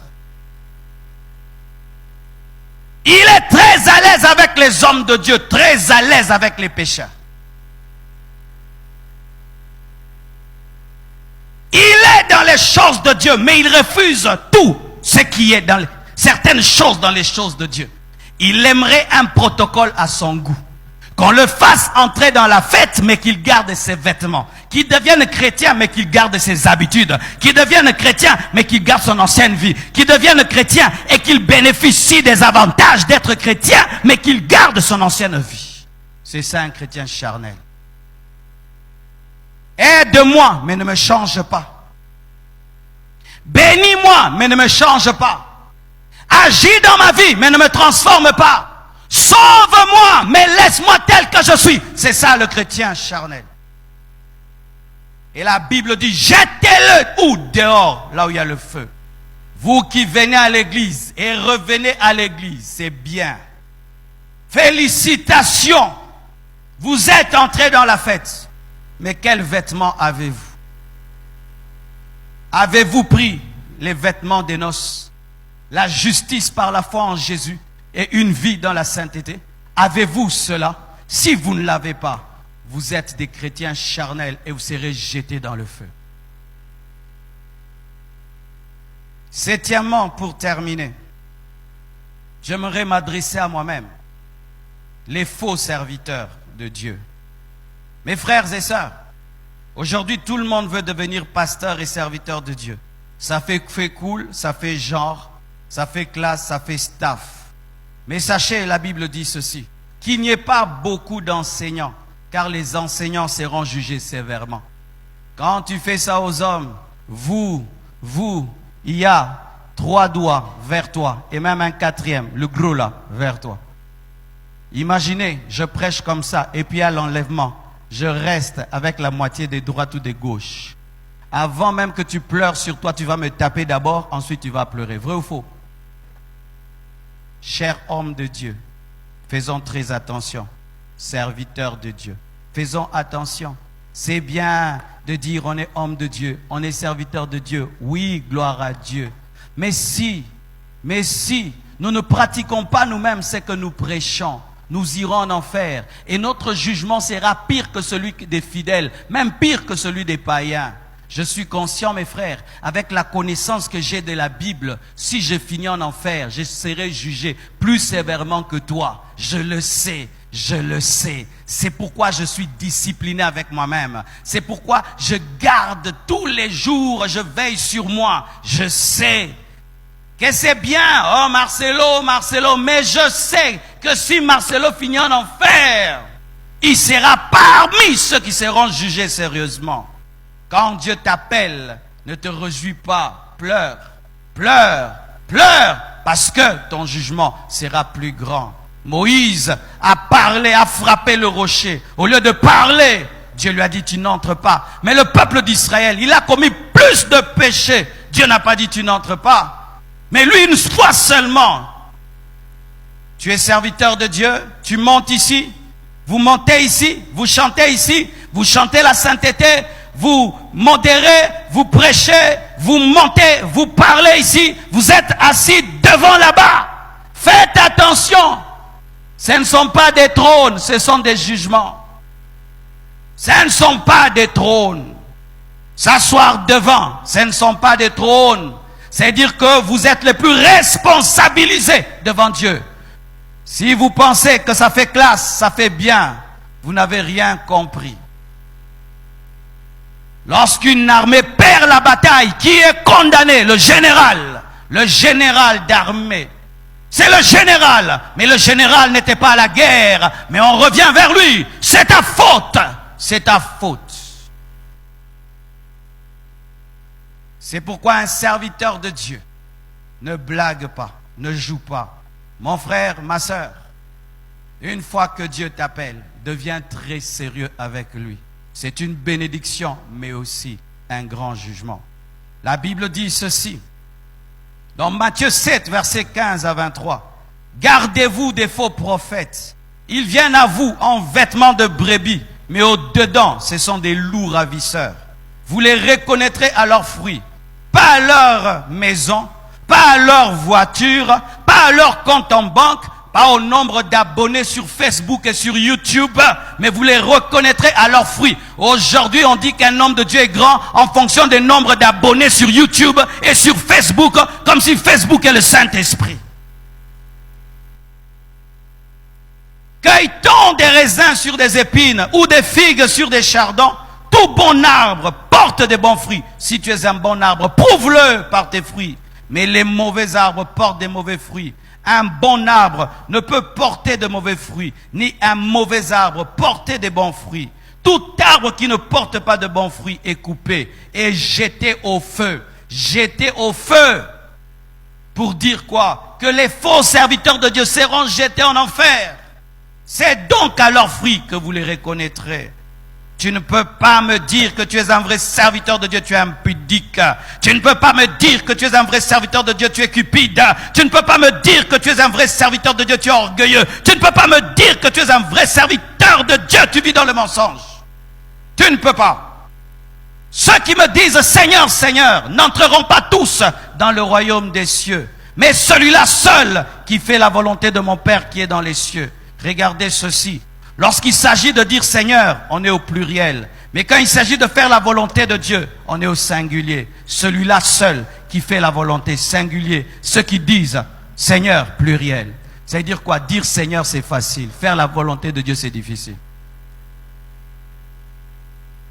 Il est très à l'aise avec les hommes de Dieu, très à l'aise avec les pécheurs. Il est dans les choses de Dieu, mais il refuse tout ce qui est dans certaines choses dans les choses de Dieu. Il aimerait un protocole à son goût. Qu'on le fasse entrer dans la fête, mais qu'il garde ses vêtements. Qu'il devienne chrétien, mais qu'il garde ses habitudes. Qu'il devienne chrétien, mais qu'il garde son ancienne vie. Qu'il devienne chrétien et qu'il bénéficie des avantages d'être chrétien, mais qu'il garde son ancienne vie. C'est ça un chrétien charnel. Aide-moi, mais ne me change pas. Bénis-moi, mais ne me change pas. Agis dans ma vie, mais ne me transforme pas. Sauve-moi, mais laisse-moi tel que je suis. C'est ça le chrétien charnel. Et la Bible dit, jetez-le où? Dehors, là où il y a le feu. Vous qui venez à l'église et revenez à l'église, c'est bien. Félicitations. Vous êtes entrés dans la fête. Mais quels vêtements avez-vous? Avez-vous pris les vêtements des noces? La justice par la foi en Jésus et une vie dans la sainteté? Avez-vous cela? Si vous ne l'avez pas, vous êtes des chrétiens charnels et vous serez jetés dans le feu. Septièmement, pour terminer, j'aimerais m'adresser à moi-même, les faux serviteurs de Dieu. Mes frères et sœurs, aujourd'hui tout le monde veut devenir pasteur et serviteur de Dieu. Ça fait cool, ça fait genre, ça fait classe, ça fait staff. Mais sachez, la Bible dit ceci, qu'il n'y ait pas beaucoup d'enseignants, car les enseignants seront jugés sévèrement. Quand tu fais ça aux hommes, il y a 3 doigts vers toi, et même un 4e, le gros là, vers toi. Imaginez, je prêche comme ça, et puis à l'enlèvement, je reste avec la moitié des droites ou des gauches. Avant même que tu pleures sur toi, tu vas me taper d'abord, ensuite tu vas pleurer. Vrai ou faux? Chers hommes de Dieu, faisons très attention. Serviteurs de Dieu, faisons attention. C'est bien de dire on est homme de Dieu, on est serviteur de Dieu. Oui, gloire à Dieu. Mais si nous ne pratiquons pas nous-mêmes ce que nous prêchons, nous irons en enfer. Et notre jugement sera pire que celui des fidèles, même pire que celui des païens. Je suis conscient, mes frères, avec la connaissance que j'ai de la Bible, si je finis en enfer, je serai jugé plus sévèrement que toi. Je le sais. Je le sais. C'est pourquoi je suis discipliné avec moi-même. C'est pourquoi je garde tous les jours, je veille sur moi. Je sais que c'est bien, oh Marcelo, mais je sais que si Marcelo finit en enfer, il sera parmi ceux qui seront jugés sérieusement. Quand Dieu t'appelle, ne te réjouis pas, pleure, parce que ton jugement sera plus grand. Moïse a parlé, a frappé le rocher. Au lieu de parler, Dieu lui a dit tu n'entres pas. Mais le peuple d'Israël, il a commis plus de péchés. Dieu n'a pas dit tu n'entres pas. Mais lui, une fois seulement. Tu es serviteur de Dieu, tu montes ici, vous montez ici, vous chantez la sainteté, vous modérez, vous prêchez, vous montez, vous parlez ici, vous êtes assis devant là-bas. Faites attention. Ce ne sont pas des trônes, ce sont des jugements. Ce ne sont pas des trônes. S'asseoir devant, ce ne sont pas des trônes. C'est dire que vous êtes les plus responsabilisés devant Dieu. Si vous pensez que ça fait classe, ça fait bien, vous n'avez rien compris. Lorsqu'une armée perd la bataille, qui est condamné? Le général d'armée. C'est le général. Mais le général n'était pas à la guerre. Mais on revient vers lui. C'est ta faute. C'est ta faute. C'est pourquoi un serviteur de Dieu ne blague pas, ne joue pas. Mon frère, ma sœur, une fois que Dieu t'appelle, deviens très sérieux avec lui. C'est une bénédiction, mais aussi un grand jugement. La Bible dit ceci. Dans Matthieu 7, versets 15 à 23. Gardez-vous des faux prophètes. Ils viennent à vous en vêtements de brebis, mais au-dedans, ce sont des loups ravisseurs. Vous les reconnaîtrez à leurs fruits. Pas à leur maison, pas à leur voiture, pas à leur compte en banque, pas au nombre d'abonnés sur Facebook et sur YouTube, mais vous les reconnaîtrez à leurs fruits. Aujourd'hui, on dit qu'un homme de Dieu est grand en fonction du nombre d'abonnés sur YouTube et sur Facebook, comme si Facebook est le Saint-Esprit. Cueille-t-on des raisins sur des épines ou des figues sur des chardons? Tout bon arbre porte des bons fruits. Si tu es un bon arbre, prouve-le par tes fruits. Mais les mauvais arbres portent des mauvais fruits. Un bon arbre ne peut porter de mauvais fruits, ni un mauvais arbre porter des bons fruits. Tout arbre qui ne porte pas de bons fruits est coupé et jeté au feu. Jeté au feu. Pour dire quoi? Que les faux serviteurs de Dieu seront jetés en enfer. C'est donc à leurs fruits que vous les reconnaîtrez. Tu ne peux pas me dire que tu es un vrai serviteur de Dieu, tu es impudique. Tu ne peux pas me dire que tu es un vrai serviteur de Dieu, tu es cupide. Tu ne peux pas me dire que tu es un vrai serviteur de Dieu, tu es orgueilleux. Tu ne peux pas me dire que tu es un vrai serviteur de Dieu, tu vis dans le mensonge. Tu ne peux pas. Ceux qui me disent Seigneur, Seigneur, n'entreront pas tous dans le royaume des cieux, mais celui-là seul qui fait la volonté de mon Père qui est dans les cieux. Regardez ceci. Lorsqu'il s'agit de dire Seigneur, on est au pluriel. Mais quand il s'agit de faire la volonté de Dieu, on est au singulier. Celui-là seul qui fait la volonté, singulier. Ceux qui disent Seigneur, pluriel. Ça veut dire quoi? Dire Seigneur, c'est facile. Faire la volonté de Dieu, c'est difficile.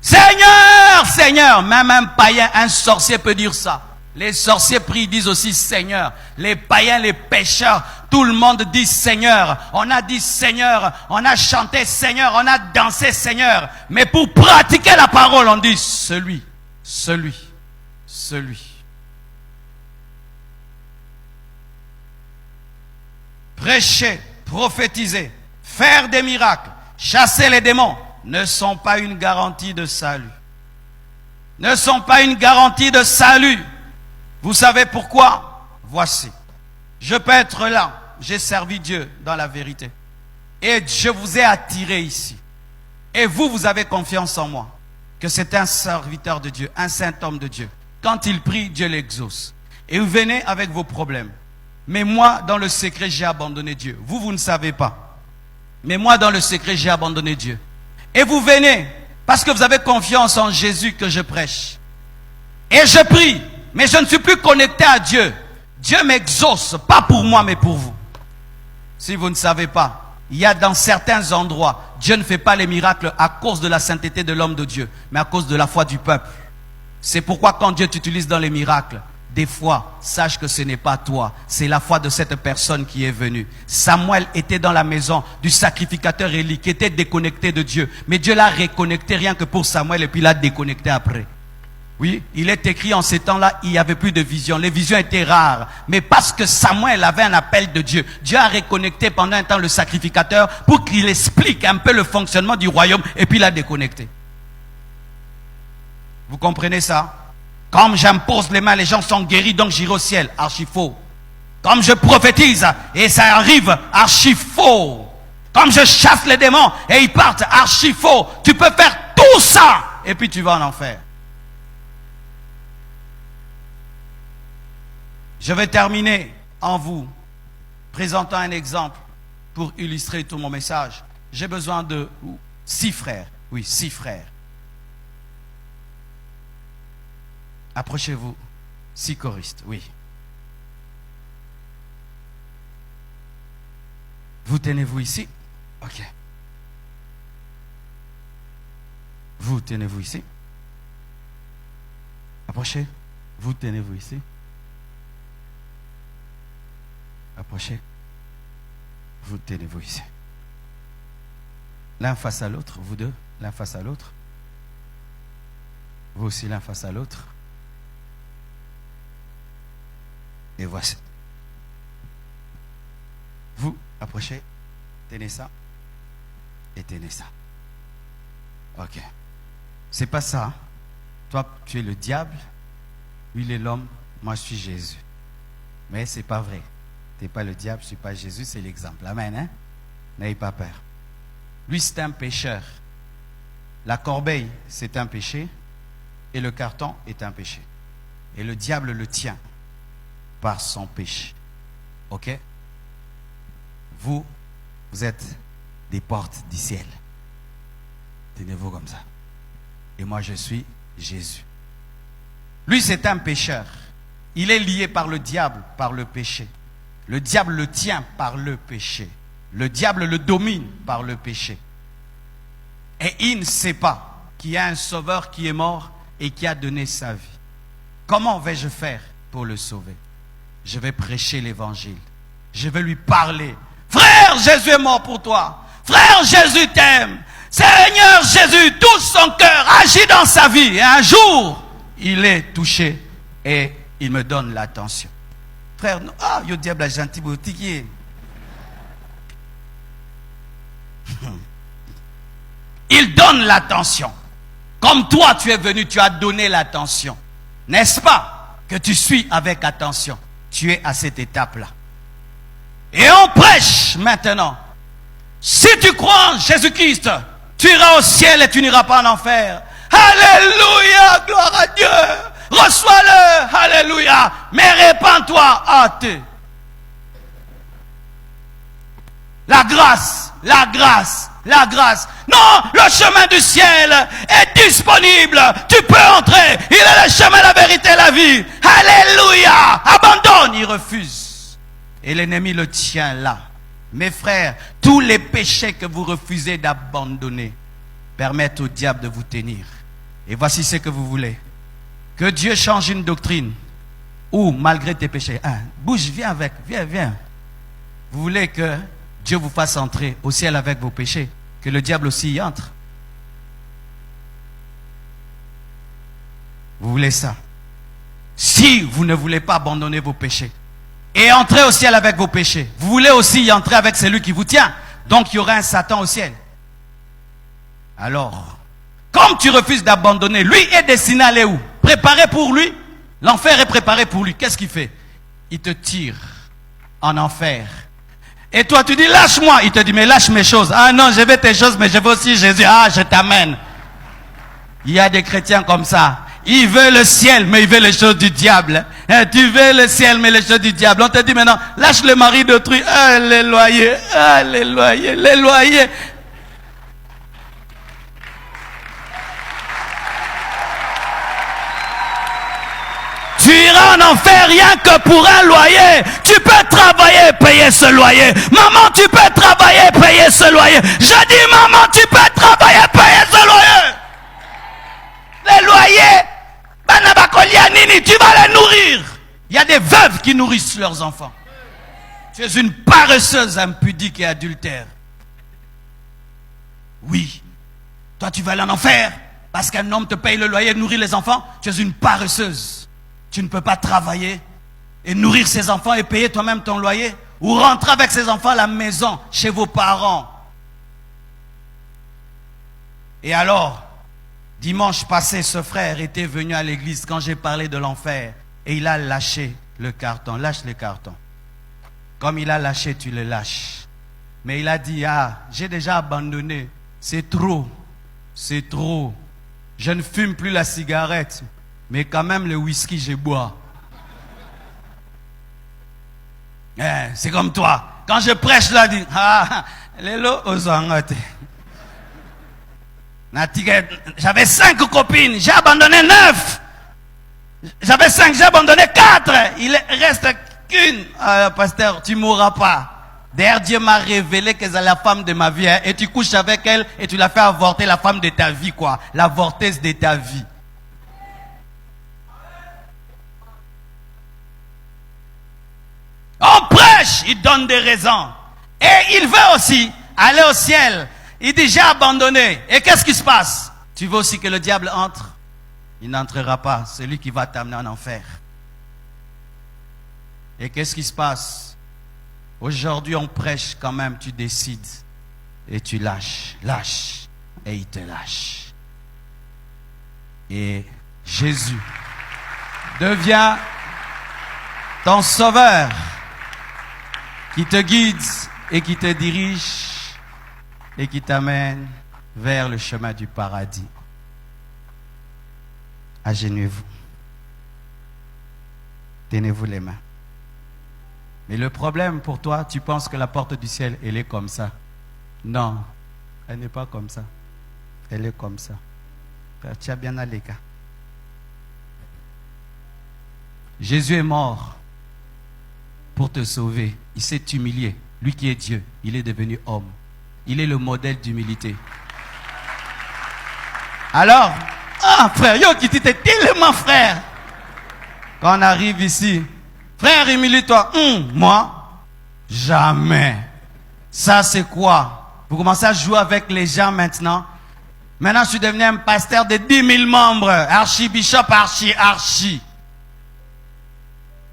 Seigneur, Seigneur. Même un païen, un sorcier peut dire ça. Les sorciers prient, disent aussi Seigneur. Les païens, les pécheurs, tout le monde dit Seigneur. On a dit Seigneur, on a chanté Seigneur, on a dansé Seigneur. Mais pour pratiquer la parole, on dit celui. Prêcher, prophétiser, faire des miracles, chasser les démons ne sont pas une garantie de salut. Ne sont pas une garantie de salut. Vous savez pourquoi? Voici. Je peux être là. J'ai servi Dieu dans la vérité. Et je vous ai attiré ici. Et vous avez confiance en moi. Que c'est un serviteur de Dieu, un saint homme de Dieu. Quand il prie, Dieu l'exauce. Et vous venez avec vos problèmes. Mais moi, dans le secret, j'ai abandonné Dieu. Vous ne savez pas. Mais moi, dans le secret, j'ai abandonné Dieu. Et vous venez parce que vous avez confiance en Jésus que je prêche. Et je prie. Mais je ne suis plus connecté à Dieu. Dieu m'exauce, pas pour moi, mais pour vous. Si vous ne savez pas, il y a dans certains endroits, Dieu ne fait pas les miracles à cause de la sainteté de l'homme de Dieu, mais à cause de la foi du peuple. C'est pourquoi quand Dieu t'utilise dans les miracles, des fois, sache que ce n'est pas toi, c'est la foi de cette personne qui est venue. Samuel était dans la maison du sacrificateur Élie, qui était déconnecté de Dieu. Mais Dieu l'a reconnecté rien que pour Samuel et puis l'a déconnecté après. Oui, il est écrit en ces temps-là, il n'y avait plus de vision. Les visions étaient rares. Mais parce que Samuel avait un appel de Dieu, Dieu a reconnecté pendant un temps le sacrificateur pour qu'il explique un peu le fonctionnement du royaume et puis l'a déconnecté. Vous comprenez ça? Comme j'impose les mains, les gens sont guéris, donc j'irai au ciel. Archi faux. Comme je prophétise et ça arrive, archi faux. Comme je chasse les démons et ils partent, archi faux. Tu peux faire tout ça et puis tu vas en enfer. Je vais terminer en vous présentant un exemple pour illustrer tout mon message. J'ai besoin de 6 frères. Oui, 6 frères. Approchez-vous. 6 choristes, oui. Vous tenez-vous ici? Ok. Vous tenez-vous ici? Approchez. Vous tenez-vous ici? Approchez. Vous tenez-vous ici. L'un face à l'autre, vous deux, l'un face à l'autre. Vous aussi l'un face à l'autre. Et voici. Vous approchez, tenez ça et tenez ça. Ok. C'est pas ça. Toi, tu es le diable Lui, il est l'homme, moi, je suis Jésus. Mais ce n'est pas vrai. Tu n'es pas le diable, je ne suis pas Jésus, c'est l'exemple. Amen, hein? N'ayez pas peur. Lui, c'est un pécheur. La corbeille, c'est un péché. Et le carton est un péché. Et le diable le tient par son péché. Ok? Vous êtes des portes du ciel. Tenez-vous comme ça. Et moi, je suis Jésus. Lui, c'est un pécheur. Il est lié par le diable, par le péché. Le diable le tient par le péché. Le diable le domine par le péché. Et il ne sait pas qu'il y a un sauveur qui est mort et qui a donné sa vie. Comment vais-je faire pour le sauver? Je vais prêcher l'évangile. Je vais lui parler. Frère, Jésus est mort pour toi. Frère, Jésus t'aime. Seigneur Jésus touche son cœur, agit dans sa vie. Et un jour, il est touché et il me donne l'attention. Frère, yo diable gentil boutique. Il donne l'attention. Comme toi, tu es venu, tu as donné l'attention. N'est-ce pas que tu suis avec attention? Tu es à cette étape-là. Et on prêche maintenant. Si tu crois en Jésus-Christ, tu iras au ciel et tu n'iras pas en enfer. Alléluia, gloire à Dieu. Reçois-le, alléluia. Mais répands-toi, athée. La grâce, la grâce, la grâce. Non, le chemin du ciel est disponible. Tu peux entrer. Il est le chemin, la vérité, la vie. Alléluia. Abandonne, il refuse. Et l'ennemi le tient là. Mes frères, tous les péchés que vous refusez d'abandonner permettent au diable de vous tenir. Et voici ce que vous voulez. Que Dieu change une doctrine. Ou malgré tes péchés. Bouge, viens avec, viens. Vous voulez que Dieu vous fasse entrer au ciel avec vos péchés, que le diable aussi y entre. Vous voulez ça? Si vous ne voulez pas abandonner vos péchés et entrer au ciel avec vos péchés, vous voulez aussi y entrer avec celui qui vous tient. Donc il y aura un Satan au ciel. Alors, comme tu refuses d'abandonner, lui est destiné à aller où? Préparé pour lui. L'enfer est préparé pour lui. Qu'est-ce qu'il fait? Il te tire en enfer. Et toi, tu dis, lâche-moi. Il te dit, mais lâche mes choses. Ah non, je veux tes choses, mais je veux aussi Jésus. Ah, je t'amène. Il y a des chrétiens comme ça. Ils veulent le ciel, mais ils veulent les choses du diable. Tu veux le ciel, mais les choses du diable. On te dit maintenant, lâche le mari d'autrui. Ah, les loyers. Ah, les loyers. Les loyers. Tu iras en enfer rien que pour un loyer. Tu peux travailler et payer ce loyer. Maman, tu peux travailler et payer ce loyer. Je dis, maman, tu peux travailler et payer ce loyer. Les loyers, tu vas les nourrir. Il y a des veuves qui nourrissent leurs enfants. Tu es une paresseuse impudique et adultère. Oui. Toi, tu vas aller en enfer parce qu'un homme te paye le loyer et nourrit les enfants. Tu es une paresseuse. Tu ne peux pas travailler et nourrir ses enfants et payer toi-même ton loyer ou rentrer avec ses enfants à la maison chez vos parents. Et alors, dimanche passé, ce frère était venu à l'église quand j'ai parlé de l'enfer et il a lâché le carton. Lâche le carton. Comme il a lâché, tu le lâches. Mais il a dit, j'ai déjà abandonné. C'est trop. C'est trop. Je ne fume plus la cigarette. Mais quand même, le whisky, je bois. C'est comme toi. Quand je prêche là, je dis, j'avais 5 copines, j'ai abandonné 9. J'avais 5, j'ai abandonné 4. Il reste qu'une. Pasteur, tu ne mourras pas. D'ailleurs, Dieu m'a révélé qu'elle est la femme de ma vie. Et tu couches avec elle et tu la fais avorter, la femme de ta vie, quoi. L'avorteuse de ta vie. On prêche, il donne des raisons. Et il veut aussi aller au ciel. Il dit, j'ai abandonné. Et qu'est-ce qui se passe? Tu veux aussi que le diable entre? Il n'entrera pas. C'est lui qui va t'amener en enfer. Et qu'est-ce qui se passe? Aujourd'hui, on prêche quand même. Tu décides. Et tu lâches. Lâche. Et il te lâche. Et Jésus devient ton sauveur qui te guide et qui te dirige et qui t'amène vers le chemin du paradis. Agenouillez-vous. Tenez-vous les mains. Mais le problème pour toi, tu penses que la porte du ciel, elle est comme ça. Non, elle n'est pas comme ça. Elle est comme ça. Tu as bien allé, gars. Jésus est mort pour te sauver. Il s'est humilié. Lui qui est Dieu, il est devenu homme. Il est le modèle d'humilité. Alors, frère, yo qui t'es tellement frère. Quand on arrive ici, frère, humilie-toi. Moi, jamais. Ça, c'est quoi? Vous commencez à jouer avec les gens maintenant. Maintenant, je suis devenu un pasteur de 10 000 membres. Archibishop, archi.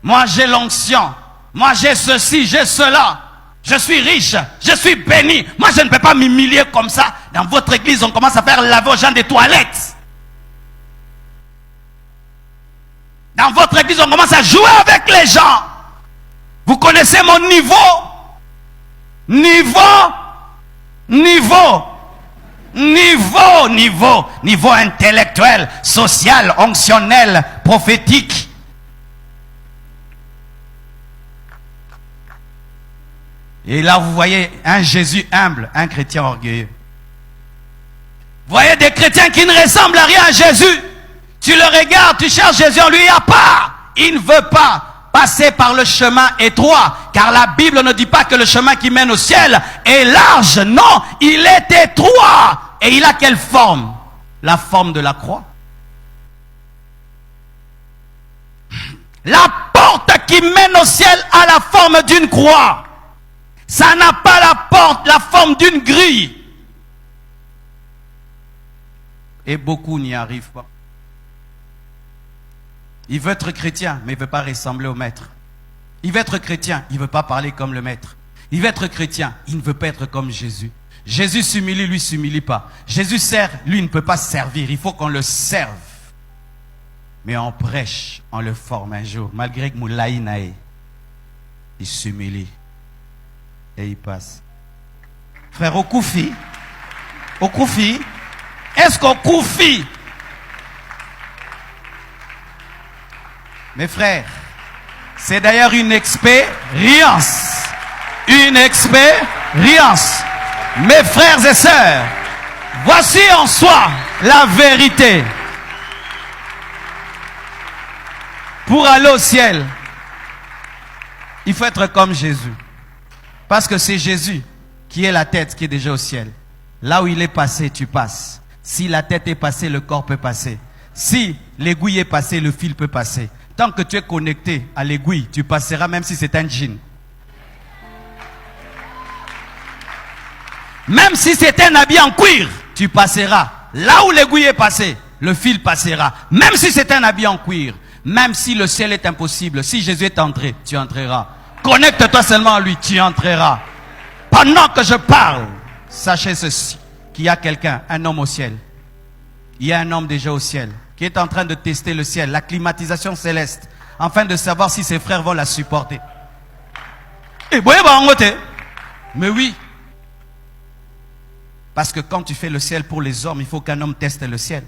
Moi, j'ai l'onction. Moi, j'ai ceci, j'ai cela. Je suis riche, je suis béni. Moi, je ne peux pas m'humilier comme ça. Dans votre église, on commence à faire laver aux gens des toilettes. Dans votre église, on commence à jouer avec les gens. Vous connaissez mon niveau? Niveau intellectuel, social, onctionnel, prophétique. Et là, vous voyez un Jésus humble, un chrétien orgueilleux. Vous voyez des chrétiens qui ne ressemblent à rien à Jésus. Tu le regardes, tu cherches Jésus, on lui a pas. Il ne veut pas passer par le chemin étroit. Car la Bible ne dit pas que le chemin qui mène au ciel est large. Non, il est étroit. Et il a quelle forme? La forme de la croix. La porte qui mène au ciel a la forme d'une croix. Ça n'a pas la forme d'une grille. Et beaucoup n'y arrivent pas. Il veut être chrétien, mais il ne veut pas ressembler au maître. Il veut être chrétien, il ne veut pas parler comme le maître. Il veut être chrétien, il ne veut pas être comme Jésus. Jésus s'humilie, lui ne s'humilie pas. Jésus sert, lui ne peut pas servir. Il faut qu'on le serve. Mais on prêche, on le forme un jour. Malgré que Moulaïnaï, il s'humilie. Et il passe. Frère, au Koufi, est-ce qu'au Koufi, mes frères, c'est d'ailleurs une expérience. Une expérience. Mes frères et sœurs, voici en soi la vérité. Pour aller au ciel, il faut être comme Jésus. Parce que c'est Jésus qui est la tête qui est déjà au ciel. Là où il est passé, tu passes. Si la tête est passée, le corps peut passer. Si l'aiguille est passée, le fil peut passer. Tant que tu es connecté à l'aiguille, tu passeras même si c'est un djinn. Même si c'est un habit en cuir, tu passeras. Là où l'aiguille est passée, le fil passera. Même si c'est un habit en cuir. Même si le ciel est impossible. Si Jésus est entré, tu entreras. Connecte-toi seulement à lui, tu entreras. Pendant que je parle, sachez ceci, qu'il y a quelqu'un, un homme au ciel. Il y a un homme déjà au ciel, qui est en train de tester le ciel, la climatisation céleste, afin de savoir si ses frères vont la supporter. Mais oui. Parce que quand tu fais le ciel pour les hommes, il faut qu'un homme teste le ciel.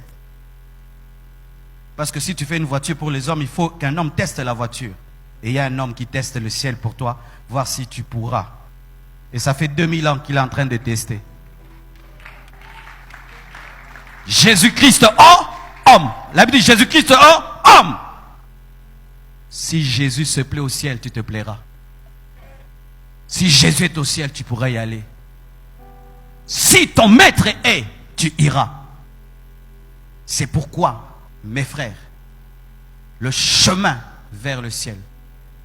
Parce que si tu fais une voiture pour les hommes, il faut qu'un homme teste la voiture. Et il y a un homme qui teste le ciel pour toi, voir si tu pourras. Et ça fait 2000 ans qu'il est en train de tester. Jésus-Christ, homme. La Bible dit Jésus-Christ, homme. Si Jésus se plaît au ciel, tu te plairas. Si Jésus est au ciel, tu pourras y aller. Si ton maître est, tu iras. C'est pourquoi, mes frères, le chemin vers le ciel,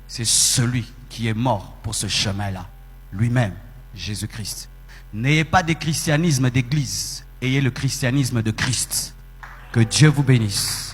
c'est celui qui est mort pour ce chemin-là. Lui-même, Jésus-Christ. N'ayez pas de christianisme d'église, ayez le christianisme de Christ. Que Dieu vous bénisse.